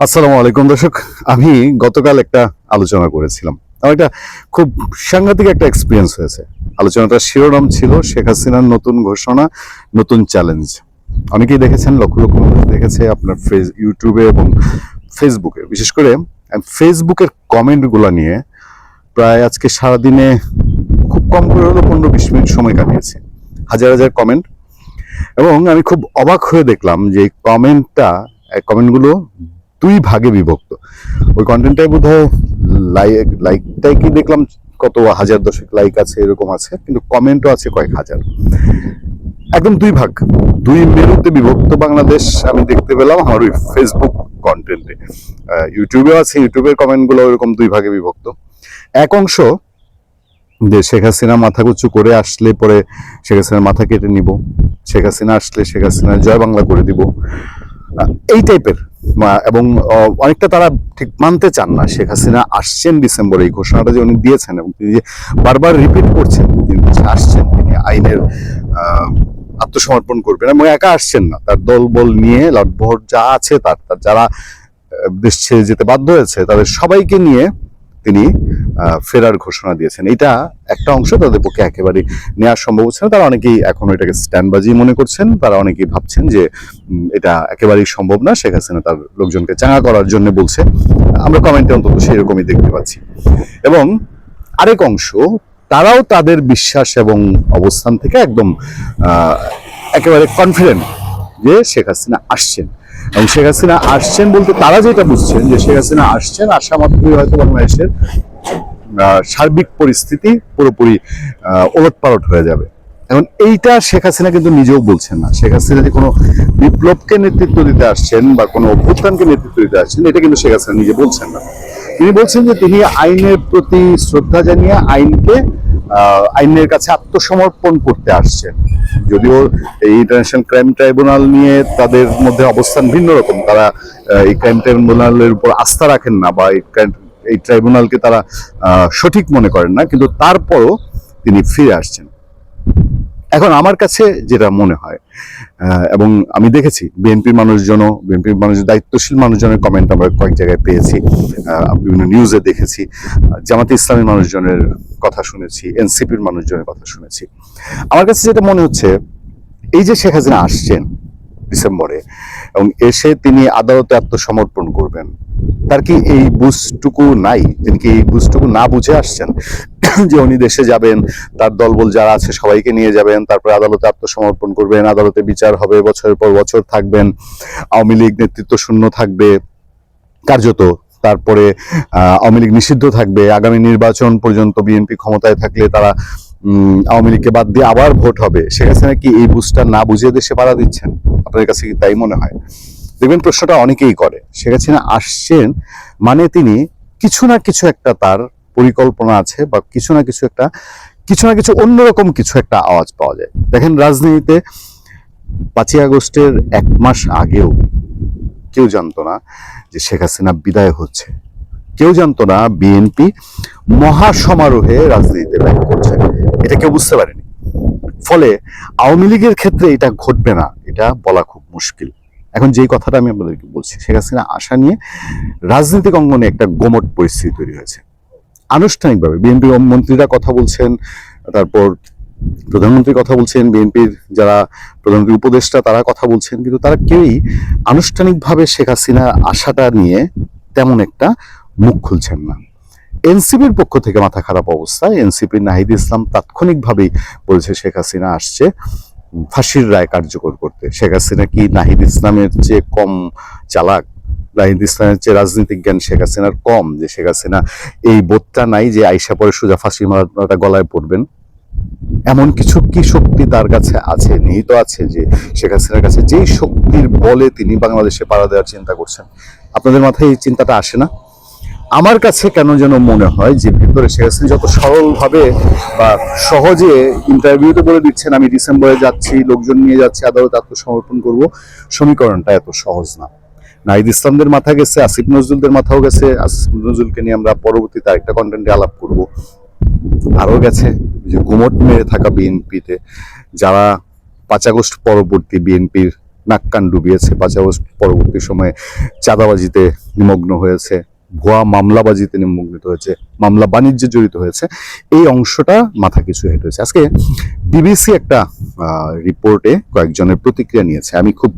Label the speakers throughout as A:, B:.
A: আসসালামু আলাইকুম দর্শক। আমি গতকাল একটা আলোচনা করেছিলাম। আমার একটা খুব সাংঘাতিক একটা এক্সপিরিয়েন্স হয়েছে। আলোচনাটার শিরোনাম ছিল শেখ হাসিনার নতুন ঘোষণা, নতুন চ্যালেঞ্জ। অনেকেই দেখেছেন, লক্ষ লক্ষ মানুষ দেখেছে আপনার ইউটিউবে এবং ফেসবুকে। বিশেষ করে আমি ফেসবুকের কমেন্টগুলো নিয়ে প্রায় আজকে সারাদিনে খুব কম করে হলো 15-20 মিনিট সময় কাটিয়েছি। হাজার হাজার কমেন্ট, এবং আমি খুব অবাক হয়ে দেখলাম যে এই কমেন্টগুলো দুই ভাগে বিভক্ত। ওই কন্টেন্টটাই বোধ হয় লাইকটাই কি দেখলাম কত হাজার দশেক লাইক আছে, এরকম আছে, কিন্তু কমেন্টও আছে কয়েক হাজার। একদম দুই ভাগ, দুই মেরুতে বিভক্ত বাংলাদেশ আমি দেখতে পেলাম আমার ওই ফেসবুক কন্টেন্টে। ইউটিউবেও আছে, ইউটিউবের কমেন্টগুলো ওইরকম দুই ভাগে বিভক্ত। এক অংশ যে শেখ হাসিনা মাথা উঁচু করে আসলে পরে শেখ হাসিনার মাথা কেটে নিব, শেখ হাসিনা আসলে শেখ হাসিনা জয় বাংলা করে দিব, এই টাইপের। এবং অনেকটা তারা ঠিক মানতে চান না শেখ হাসিনা আসছেন ডিসেম্বরে, এই ঘোষণাটা যে উনি দিয়েছেন এবং তিনি যে বারবার রিপিট করছেন তিনি আসছেন, তিনি আইনের আত্মসমর্পণ করবেন, এবং একা আসছেন না, তার দল বল নিয়ে লটবহর যা আছে তার যারা দেশ ছেড়ে যেতে বাধ্য হয়েছে তাদের সবাইকে নিয়ে তিনি ফেরার ঘোষণা দিয়েছেন। এটা একটা অংশ, তাদের পক্ষে একেবারে নেওয়া সম্ভব হচ্ছে না। তারা অনেকেই এখন এটাকে স্ট্যান্ডবাজি মনে করছেন, তারা অনেকেই ভাবছেন যে এটা একেবারেই সম্ভব না, শেখ হাসিনা তার লোকজনকে চাঙা করার জন্য বলছে। আমরা কমেন্টে অন্তত সেরকমই দেখতে পাচ্ছি। এবং আরেক অংশ, তারাও তাদের বিশ্বাস এবং অবস্থান থেকে একদম একেবারে কনফিডেন্ট যে শেখ হাসিনা আসছেন। এবং শেখ হাসিনা আসছেন বলতে তারা যেটা বুঝছেন যে শেখ হাসিনা আসছেন, আসা মাত্রই হয়তো বাংলাদেশের সার্বিক পরিস্থিতি পুরোপুরি ওলটপালট হয়ে যাবে। এখন এইটা শেখ হাসিনা কিন্তু নিজেও বলছেন না। শেখ হাসিনা যে কোনো বিপ্লবকে নেতৃত্ব দিতে আসছেন বা কোনো অভ্যুত্থানকে নেতৃত্ব দিতে আসছেন, এটা কিন্তু শেখ হাসিনা নিজে বলছেন না। তিনি বলছেন যে তিনি আইনের প্রতি শ্রদ্ধা জানিয়ে আইনের কাছে আত্মসমর্পণ করতে আসছেন। যদিও এই ইন্টারন্যাশনাল ক্রাইম ট্রাইব্যুনাল নিয়ে তাদের মধ্যে অবস্থান ভিন্ন রকম, তারা এই ক্রাইম ট্রাইব্যুনালের উপর আস্থা রাখেন না বা এই ট্রাইব্যুনালকে তারা সঠিক মনে করেন না, কিন্তু তারপরও তিনি ফিরে আসছেন। এখন আমার কাছে যেটা মনে হয়, এবং আমি দেখেছি বিএনপির দায়িত্বশীল মানুষজনের কমেন্ট আমরা কয়েক জায়গায় পেয়েছি, বিভিন্ন নিউজে দেখেছি, জামাতে ইসলামী মানুষজনের কথা শুনেছি, এনসিপির মানুষজনের কথা শুনেছি। আমার কাছে যেটা মনে হচ্ছে, এই যে শেখ হাসিনা আসছেন ডিসেম্বরে এবং এসে তিনি আদালতে আত্মসমর্পণ করবেন, তার কি এই বুঝটুকু নাই? তিনি কি এই বুঝটুকু না বুঝে আসছেন যে উনি দেশে যাবেন, তার দলবল যারা আছে সবাইকে নিয়ে যাবেন, তারপরে আদালতে আত্মসমর্পণ করবেন, আদালতে বিচার হবে, বছরের পর বছর থাকবেন, আওয়ামী লীগ নেতৃত্ব শূন্য থাকবে কার্যত, তারপরে আওয়ামী লীগ নিষিদ্ধ থাকবে, আগামী নির্বাচন পর্যন্ত বিএনপি ক্ষমতায় থাকলে তারা আওয়ামী লীগকে বাদ দিয়ে আবার ভোট হবে। শেখ হাসিনা কি এই বুঝটা না বুঝিয়ে দেশে পাড়া দিচ্ছেন? আপনাদের কাছে কি তাই মনে হয়? দেখবেন প্রশ্নটা অনেকেই করে। শেখ হাসিনা আসছেন মানে তিনি কিছু না কিছু একটা তার পরিকল্পনা আছে, বা কিছু না কিছু অন্যরকম কিছু একটা আওয়াজ পাওয়া যায়। দেখেন, রাজনীতিতে 5ই আগস্টের 1 মাস আগেও কেউ জানতো না যে শেখ হাসিনা বিদায় হচ্ছে। কেউ জানতো না বিএনপি মহাসমারোহে রাজনীতিতে ব্যাক করছে, এটা কেউ বুঝতে পারেনি। ফলে আওয়ামী লীগের ক্ষেত্রে এটা ঘটবে না, এটা বলা খুব মুশকিল। এখন যেই কথাটা আমি আপনাদেরকে বলছি, শেখ হাসিনা আসা নিয়ে রাজনৈতিক অঙ্গনে একটা গোমট পরিস্থিতি তৈরি হয়েছে। আনুষ্ঠানিকভাবে বিএনপি মন্ত্রীরা কথা বলছেন, তারপর প্রধানমন্ত্রী কথা বলছেন, বিএনপির যারা প্রধানমন্ত্রী উপদেষ্টা তারা কথা বলছেন, কিন্তু তারা কেউই আনুষ্ঠানিকভাবে শেখ হাসিনা আসাটা নিয়ে তেমন একটা মুখ খুলছেন না। এনসিপির পক্ষ থেকে মাথা খারাপ অবস্থায় এনসিপির নাহিদ ইসলাম তাৎক্ষণিকভাবেই বলছে শেখ হাসিনা আসছে ফাঁসির রায় কার্যকর করতে। শেখ হাসিনা কি নাহিদ ইসলামের চেয়ে কম চালাক? নাহিদ ইসলামের চেয়ে রাজনৈতিক জ্ঞান শেখ হাসিনার কম, যে শেখ হাসিনা এই বোধটা নাই যে আইসা পরে সোজা ফাঁসি মারাটা গলায় পড়বেন? এমন কিছু কি শক্তি তার কাছে আছে, নিহিত আছে, যে শেখ হাসিনার কাছে যেই শক্তির বলে তিনি বাংলাদেশে পাড়া দেওয়ার চিন্তা করছেন? আপনাদের মাথায় এই চিন্তাটা আসে না? আমার কাছে কেন যেন মনে হয় যে ভিতরে শেখ হাসিনা যত সরলভাবে বা সহজে ইন্টারভিউতে বলে দিচ্ছেন আমি ডিসেম্বরে যাচ্ছি, লোকজন নিয়ে যাচ্ছি, আদালতে আত্মসমর্পণ করব, সমীকরণটা এত সহজ না। নাহিদ ইসলামদের মাথা গেছে, আসিফ নজরুলদের মাথাও গেছে। আসিফ নজরুলকে নিয়ে আমরা পরবর্তীতে আরেকটা কন্টেন্টে আলাপ করব। আরও গেছে যে গুমট মেরে থাকা বিএনপিতে যারা 5 আগস্ট পরবর্তী বিএনপির নাক কান ডুবিয়েছে, 5 আগস্ট পরবর্তী সময়ে চাঁদাবাজিতে নিমগ্ন হয়েছে, ভুয়া মামলাবাজিতে নিমগ্নিত হয়েছে, মামলা বাণিজ্যে জড়িত হয়েছে, এই অংশটা মাথা কিছু হেঁট হয়েছে। আজকে বিবিসি একটা রিপোর্টে কয়েকজনের প্রতিক্রিয়া নিয়েছে। আমি খুব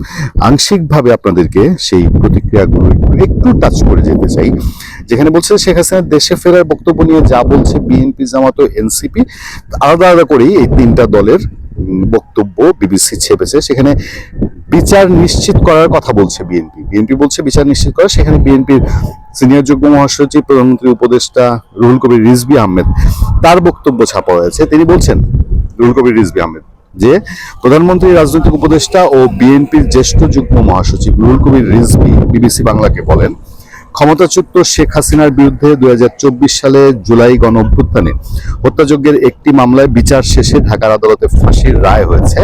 A: আংশিকভাবে আপনাদেরকে সেই প্রতিক্রিয়াগুলো একটু টাচ করে যেতে চাই। যেখানে বলছে শেখ হাসিনার দেশে ফেরার বক্তব্য নিয়ে যা বলছে বিএনপি, জামাত ও এনসিপি, আলাদা আলাদা করেই এই 3টা দলের বক্তব্য বিবিসি ছেপেছে। সেখানে বিচার নিশ্চিত করার কথা বলছে বিএনপি বলছে বিচার নিশ্চিত করা। সেখানে বিএনপির সিনিয়র যুগ্ম মহাসচিব, প্রধানমন্ত্রী উপদেষ্টা রুহুল কবির রিজভী আহমেদ, তার বক্তব্য ছাপা হয়েছে। তিনি বলছেন, রুহুল কবির রিজভী আহমেদ, যে প্রধানমন্ত্রী, রাজনৈতিক উপদেষ্টা ও বিএনপির জ্যেষ্ঠ যুগ্ম মহাসচিব রুহুল কবির রিজভী বিবিসি বাংলাকে বলেন, ক্ষমতাচ্যুত শেখ হাসিনার বিরুদ্ধে 2024 সালে জুলাই গণঅভ্যুত্থানে হত্যাযজ্ঞের একটি মামলায় বিচার শেষে ঢাকার আদালতে ফাঁসির রায় হয়েছে।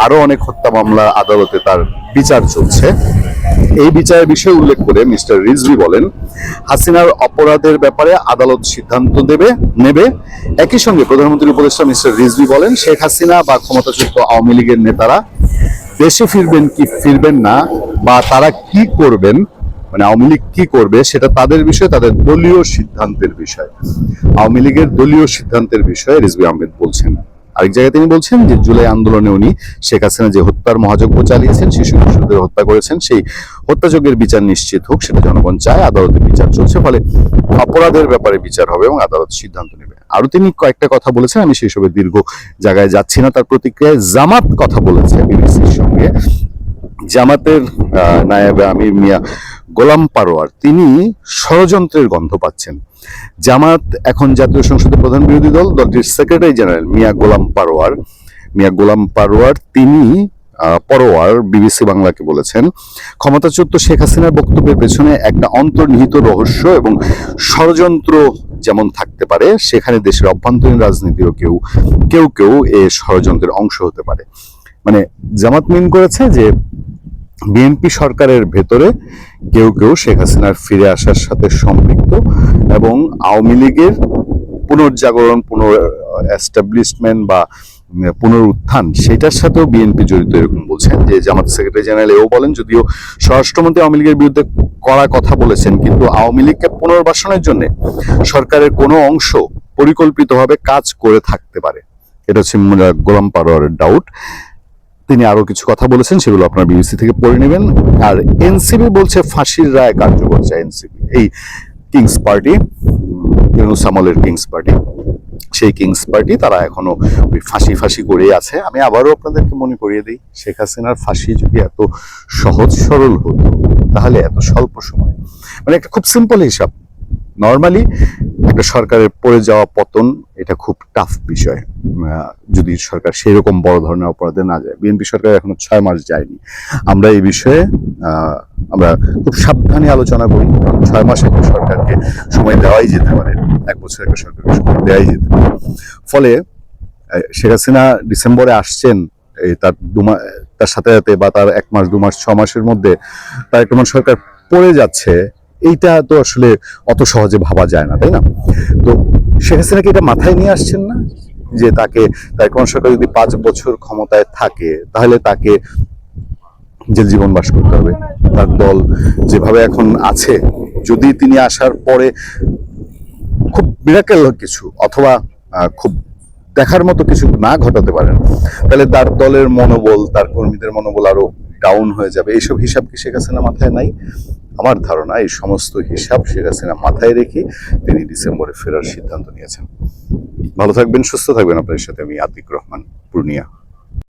A: আরো অনেক হত্যা মামলা আদালতে তার বিচার চলছে। এই বিচারের বিষয়ে উল্লেখ করে মিস্টার রিজভী বলেন, হাসিনার অপরাধের ব্যাপারে আদালত সিদ্ধান্ত নেবে। একই সঙ্গে প্রধানমন্ত্রীর উপদেষ্টা মিস্টার রিজভী বলেন, শেখ হাসিনা বা ক্ষমতাচ্যুত আওয়ামী লীগের নেতারা দেশে ফিরবেন কি ফিরবেন না, বা তারা কি করবেন, মানে আওয়ামী লীগ কি করবে, সেটা তাদের বিষয়, তাদের দলীয় সিদ্ধান্তের বিষয়। আওয়ামী লীগের দলীয় সিদ্ধান্তের বিষয়ে রিজভী আহমেদ বলছেন। আরেক জায়গায় তিনি বলছেন যে জুলাই আন্দোলনে উনি শেখ হাসিনা যে হত্যার মহাযজ্ঞ চালিয়েছেন, শিশু কিশোরদের হত্যা করেছেন, সেই হত্যাযজ্ঞের বিচার নিশ্চিত হোক, সেটা জনগণ চায়। আদালতে বিচার চলছে, ফলে অপরাধের ব্যাপারে বিচার হবে এবং আদালত সিদ্ধান্ত নেবে। আরো তিনি কয়েকটা কথা বলেছেন, আমি সেই সবের দীর্ঘ জায়গায় যাচ্ছি না। তার প্রতিক্রিয়ায় জামাত কথা বলেছে বিবিসির সঙ্গে। জামাতের নায়েবে আমির মিয়া গোলাম পারোয়ার, তিনি ষড়যন্ত্রের গন্ধ পাচ্ছেন। জামাত এখন জাতীয় সংসদের প্রধান বিরোধী দল, দলটির সেক্রেটারি জেনারেল মিয়া গোলাম পারোয়ার তিনি বিবিসি বাংলাকে বলেছেন, ক্ষমতাচ্যুত শেখ হাসিনার বক্তব্যের পেছনে একটা অন্তর্নিহিত রহস্য এবং ষড়যন্ত্র যেমন থাকতে পারে, সেখানে দেশের অভ্যন্তরীণ রাজনীতিরও কেউ এ ষড়যন্ত্রের অংশ হতে পারে। মানে জামাত মিন করেছে যে বিএনপি সরকারের ভেতরে কেউ শেখ হাসিনার ফিরে আসার সাথে সম্পৃক্ত, এবং আওয়ামী লীগের পুনর্জাগরণ, এস্টাবলিশমেন্ট বা পুনরুত্থান, সেটার সাথেও বিএনপি জড়িত, এরকম বলছেন। যে জামাত সেক্রেটারি জেনারেল এও বলেন, যদিও স্বরাষ্ট্রমন্ত্রী আওয়ামী লীগের বিরুদ্ধে কড়া কথা বলেছেন, কিন্তু আওয়ামী লীগকে পুনর্বাসনের জন্য সরকারের কোনো অংশ পরিকল্পিতভাবে কাজ করে থাকতে পারে। এটা হচ্ছে গোলাম পারোয়ারের ডাউট। তিনি আরো কিছু কথা বলেছেন, সেগুলো আপনারা বিবিসি থেকে পড়ে নেবেন। আর এনসিপি বলছে ফাঁসির রায় কার্যকর চায় এনসিপি, এই কিংস পার্টি, ইউনূস আমলের কিংস পার্টি, সেই কিংস পার্টি তারা এখনো ওই ফাঁসি করে আছে। আমি আবারও আপনাদেরকে মনে করিয়ে দিই, শেখ হাসিনার ফাঁসি যদি এত সহজ সরল হতো, তাহলে এত স্বল্প সময়, মানে একটা খুব সিম্পল হিসাব, নর্মালি একটা সরকারের পড়ে যাওয়া পতন, এটা খুব টাফ বিষয় যদি সরকার সেই রকম বড় ধরনের অপরাধে না যায়। বিএনপি সরকার এখনো 6 মাস যায়নি। আমরা এই বিষয়ে আমরা খুব সাবধানে আলোচনা করি, কারণ 6 মাস একটা সরকারকে সময় দেওয়াই যেতে পারে, 1 বছর একটা সরকারকে সময় দেওয়াই যেতে পারে। ফলে শেখ হাসিনা ডিসেম্বরে আসছেন, তার সাথে সাথে বা তার 1 মাস 2 মাস 6 মাসের মধ্যে তার একটা সরকার পড়ে যাচ্ছে, এইটা তো আসলে অত সহজে ভাবা যায় না, তাই না? তো শেখ হাসিনাকে এটা মাথায় নিয়ে আসছেন না, যে তার কোন সরকার যদি 5 বছর ক্ষমতায় থাকে, তাহলে তাকে জেল জীবন বাস করতে হবে। তার দল যেভাবে এখন আছে, যদি তিনি আসার পরে খুব মিরাকেল কিছু অথবা খুব দেখার মতো কিছু না ঘটাতে পারেন, তাহলে তার দলের মনোবল, তার কর্মীদের মনোবল আরো ডাউন হয়ে যাবে। এইসব হিসাব কি শেখ হাসিনা মাথায় নাই? আমার ধারণা এই সমস্ত হিসাব শেখ হাসিনা মাথায় রেখে তিনি ডিসেম্বরে ফেরার সিদ্ধান্ত নিয়েছেন। ভালো থাকবেন, সুস্থ থাকবেন। আপনাদের সাথে আমি আতিক রহমান, পূর্ণিয়া।